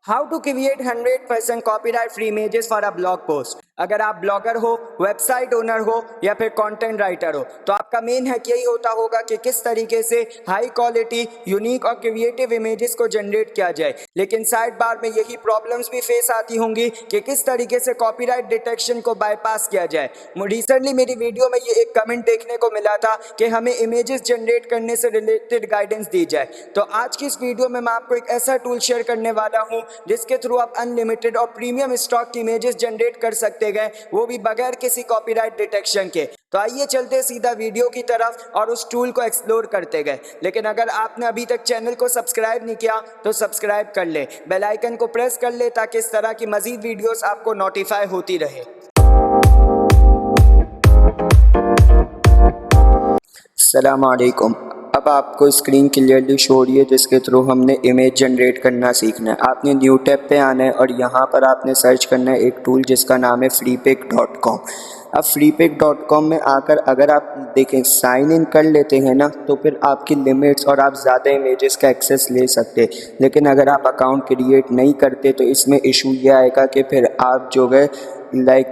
How to create 100% copyright free images for a blog post. अगर आप blogger हो, website owner हो या फिर कंटेंट राइटर हो तो आपका मेन है यही होता होगा कि किस तरीके से हाई क्वालिटी, यूनिक और क्रिएटिव इमेजेस को जनरेट किया जाए। लेकिन साइड बार में यही प्रॉब्लम्स भी फेस आती होंगी कि किस तरीके से कॉपीराइट डिटेक्शन को बाईपास किया जाए। रिसेंटली मेरी वीडियो में ये एक कमेंट देखने को मिला था कि हमें इमेजेस जनरेट करने से रिलेटेड गाइडेंस दी जाए। तो आज की इस वीडियो में मैं आपको एक ऐसा टूल शेयर करने वाला हूँ जिसके थ्रू आप अनलिमिटेड और प्रीमियम स्टॉक की इमेजेस जनरेट कर सकते गए, वो भी बगैर किसी कॉपीराइट डिटेक्शन के। तो आइए चलते सीधा वीडियो की तरफ और उस टूल को एक्सप्लोर करते गए। लेकिन अगर आपने अभी तक चैनल को सब्सक्राइब नहीं किया तो सब्सक्राइब कर ले, बेल आइकन को प्रेस कर ले ताकि इस तरह की मजीद वीडियोस आपको नोटिफाई होती रहे। अस्सलाम वालेकुम। अब आपको स्क्रीन क्लियरली शो हो रही है जिसके थ्रू हमने इमेज जनरेट करना सीखना है। आपने न्यू टैब पे आना है और यहाँ पर आपने सर्च करना है एक टूल जिसका नाम है freepik.com। अब freepik.com में आकर अगर आप देखें साइन इन कर लेते हैं ना तो फिर आपकी लिमिट्स और आप ज़्यादा इमेजेस का एक्सेस ले सकते हैं। लेकिन अगर आप अकाउंट क्रिएट नहीं करते तो इसमें इशू ये आएगा कि फिर आप जो है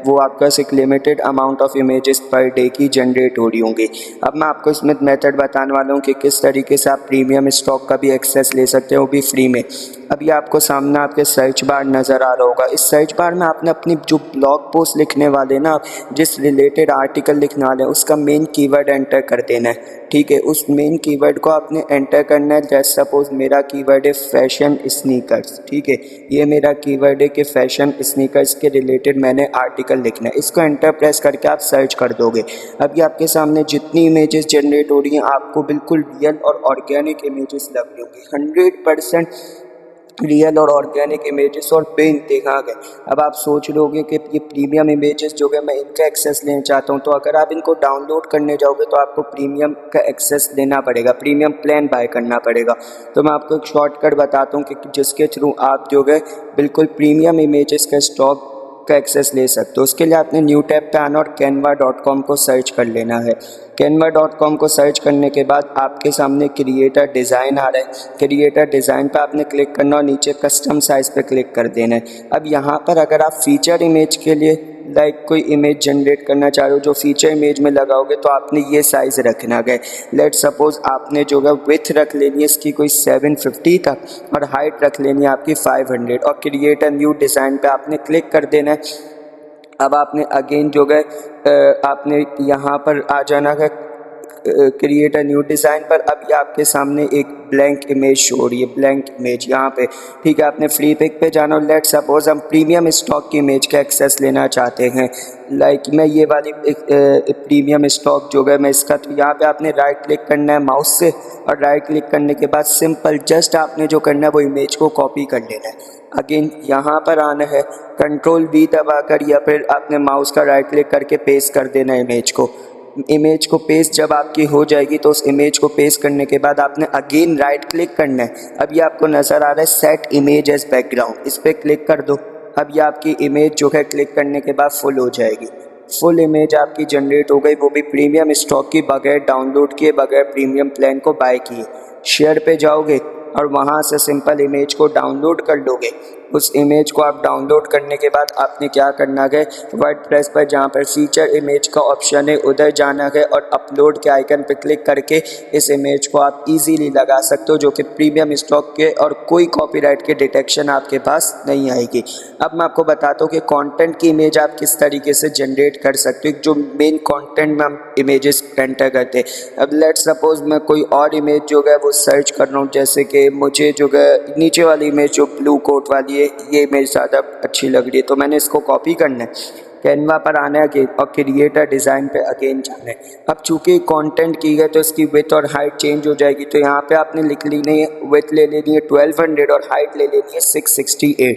वो आपका एक limited amount of images per day की जनरेट हो रही होंगी। अब मैं आपको इसमें मेथड बताने वाला हूँ कि किस तरीके से आप प्रीमियम स्टॉक का भी एक्सेस ले सकते हो, वो भी फ्री में। अब ये आपको सामने आपके सर्च बार नज़र आ रहा होगा। इस सर्च बार में आपने अपनी जो ब्लॉग पोस्ट लिखने वाले ना, जिस रिलेटेड आर्टिकल लिखने वाले हैं उसका मेन कीवर्ड एंटर कर देना है। ठीक है, उस मेन कीवर्ड को आपने एंटर करना है। जैसे सपोज मेरा कीवर्ड है फैशन स्नीकर्स। ठीक है, ये मेरा कीवर्ड है कि फैशन स्नीकर्स के रिलेटेड मैंने आर्टिकल लिखना है। इसको एंटर प्रेस करके आप सर्च कर दोगे। अब ये आपके सामने जितनी इमेजेस जनरेट हो रही हैं आपको बिल्कुल रियल और ऑर्गेनिक इमेजेस लग रही होंगी। 100% रियल और ऑर्गेनिक इमेजेस और बेइंतहा गए। अब आप सोच रहे कि ये प्रीमियम इमेजेस जो है मैं इनका एक्सेस लेना चाहता हूँ, तो अगर आप इनको डाउनलोड करने जाओगे तो आपको प्रीमियम का एक्सेस लेना पड़ेगा, प्रीमियम प्लान बाय करना पड़ेगा। तो मैं आपको एक शॉर्टकट बताता हूँ कि जिसके थ्रू आप जो है बिल्कुल प्रीमियम इमेजेस का स्टॉक का एक्सेस ले सकते हो। उसके लिए आपने न्यू टैब पे आना और canva.com को सर्च कर लेना है। canva.com को सर्च करने के बाद आपके सामने क्रिएटर डिज़ाइन आ रहा है। क्रिएटर डिज़ाइन पे आपने क्लिक करना और नीचे कस्टम साइज़ पे क्लिक कर देना है। अब यहाँ पर अगर आप फीचर इमेज के लिए कोई इमेज जनरेट करना चाह रहे हो जो फीचर इमेज में लगाओगे तो आपने ये साइज़ रखना है। लेट सपोज आपने जो है विथ रख लेनी है इसकी कोई 750 तक और हाइट रख लेनी है आपकी 500 और क्रिएट अ न्यू डिज़ाइन पे आपने क्लिक कर देना है। अब आपने अगेन जो है आपने यहाँ पर आ जाना है क्रिएट अ न्यू डिज़ाइन पर। अब ये आपके सामने एक ब्लैंक इमेज शो हो रही है, ब्लैंक इमेज यहाँ पे। ठीक है, आपने फ्री पिक पे जाना और लेट सपोज हम प्रीमियम स्टॉक की इमेज का एक्सेस लेना चाहते हैं। मैं ये वाली प्रीमियम स्टॉक जो है मैं इसका, तो यहाँ पे आपने राइट क्लिक करना है माउस से और राइट क्लिक करने के बाद सिंपल जस्ट आपने जो करना है वो इमेज को कॉपी कर लेना है। अगेन यहाँ पर आना है, कंट्रोल V दबाकर या फिर आपने माउस का राइट क्लिक करके पेस्ट कर देना है इमेज को पेस्ट जब आपकी हो जाएगी तो उस इमेज को पेस्ट करने के बाद आपने अगेन राइट क्लिक करना है। अब ये आपको नज़र आ रहा है सेट इमेज एज बैकग्राउंड, इस पर क्लिक कर दो। अब ये आपकी इमेज जो है क्लिक करने के बाद फुल हो जाएगी। फुल इमेज आपकी जनरेट हो गई, वो भी प्रीमियम स्टॉक की, बगैर डाउनलोड किए, बगैर प्रीमियम प्लान को बाय किए। शेयर पे जाओगे और वहाँ से सिंपल इमेज को डाउनलोड कर लोगे। उस इमेज को आप डाउनलोड करने के बाद आपने क्या करना है, वर्डप्रेस पर जहाँ पर फीचर इमेज का ऑप्शन है उधर जाना है और अपलोड के आइकन पर क्लिक करके इस इमेज को आप इजीली लगा सकते हो, जो कि प्रीमियम स्टॉक के और कोई कॉपीराइट के डिटेक्शन आपके पास नहीं आएगी। अब मैं आपको बताता हूँ कि कंटेंट की इमेज आप किस तरीके से जनरेट कर सकते हो, जो मेन कंटेंट में हम इमेजेस एंटर करते हैं। अब लेट सपोज मैं कोई और इमेज जो है वो सर्च कर रहा हूँ, जैसे कि मुझे जो है नीचे वाली इमेज जो ब्लू कोट वाली है ये इमेज ज़्यादा अच्छी लग रही है, तो मैंने इसको कॉपी करना है। कैनवा पर आना है अगेन और क्रिएटर डिज़ाइन पे अगेन जाना है। अब चूंकि कंटेंट की है तो इसकी विड्थ और हाइट चेंज हो जाएगी, तो यहाँ पे आपने लिख लेनी है, विड्थ ले लेनी है 1200 और हाइट ले लेनी है 668।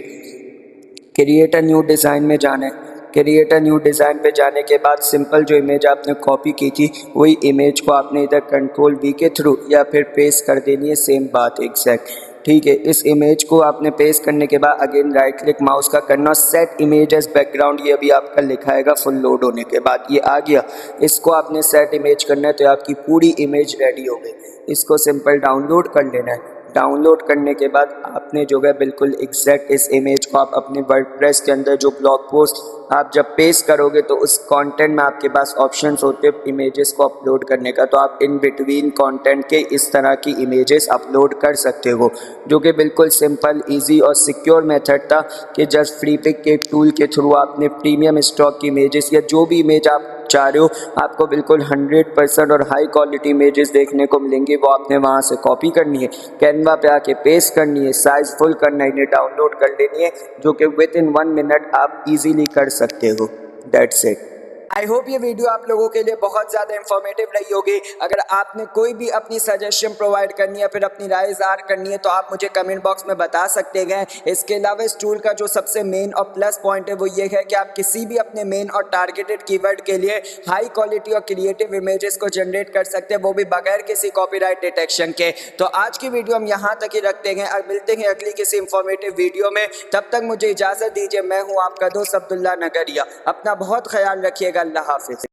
क्रिएटर न्यू डिज़ाइन में जाना है। क्रिएटर न्यू डिज़ाइन पे जाने के बाद सिंपल जो इमेज आपने कॉपी की थी वही इमेज को आपने इधर कंट्रोल V के थ्रू या फिर पेस्ट कर देनी है, सेम बात एग्जैक्ट। ठीक है, इस इमेज को आपने पेस्ट करने के बाद अगेन राइट क्लिक माउस का करना, सेट इमेज एज बैकग्राउंड, ये अभी आपका लिखा आएगा फुल लोड होने के बाद, ये आ गया। इसको आपने सेट इमेज करना है तो आपकी पूरी इमेज रेडी हो गई। इसको सिंपल डाउनलोड कर लेना है। डाउनलोड करने के बाद आपने जो है बिल्कुल एग्जैक्ट इस इमेज को आप अपने वर्डप्रेस के अंदर जो ब्लॉग पोस्ट आप जब पेस्ट करोगे तो उस कंटेंट में आपके पास ऑप्शंस होते हैं इमेजेस को अपलोड करने का, तो आप इन बिटवीन कंटेंट के इस तरह की इमेजेस अपलोड कर सकते हो, जो कि बिल्कुल सिंपल, इजी और सिक्योर मेथड था कि जस्ट फ्री पिक के टूल के थ्रू आपने प्रीमियम स्टॉक की इमेजेस या जो भी इमेज आप चाह रहे हो आपको बिल्कुल 100% और हाई क्वालिटी इमेजेस देखने को मिलेंगी, वो आपने वहाँ से कॉपी करनी है, कैनवा पे आके पेस्ट करनी है, साइज फुल करना है, इन्हें डाउनलोड कर लेनी है, जो कि विद इन 1 मिनट आप इजीली कर सकते हो। That's it. आई होप ये वीडियो आप लोगों के लिए बहुत ज़्यादा इंफॉर्मेटिव रही होगी। अगर आपने कोई भी अपनी सजेशन प्रोवाइड करनी है, फिर अपनी राय ज़ाहिर करनी है, तो आप मुझे कमेंट बॉक्स में बता सकते हैं। इसके अलावा इस टूल का जो सबसे मेन और प्लस पॉइंट है वो ये है कि आप किसी भी अपने मेन और टारगेटेड कीवर्ड के लिए हाई क्वालिटी और क्रिएटिव इमेजेस को जनरेट कर सकते हैं, वो भी बगैर किसी कॉपीराइट डिटेक्शन के। तो आज की वीडियो हम यहाँ तक ही रखते हैं और मिलते हैं अगली किसी इंफॉर्मेटिव वीडियो में। तब तक मुझे इजाज़त दीजिए। मैं हूँ आपका दोस्त अब्दुल्ला नगरिया। अपना बहुत ख्याल रखिएगा। अल्लाह हाफिज़।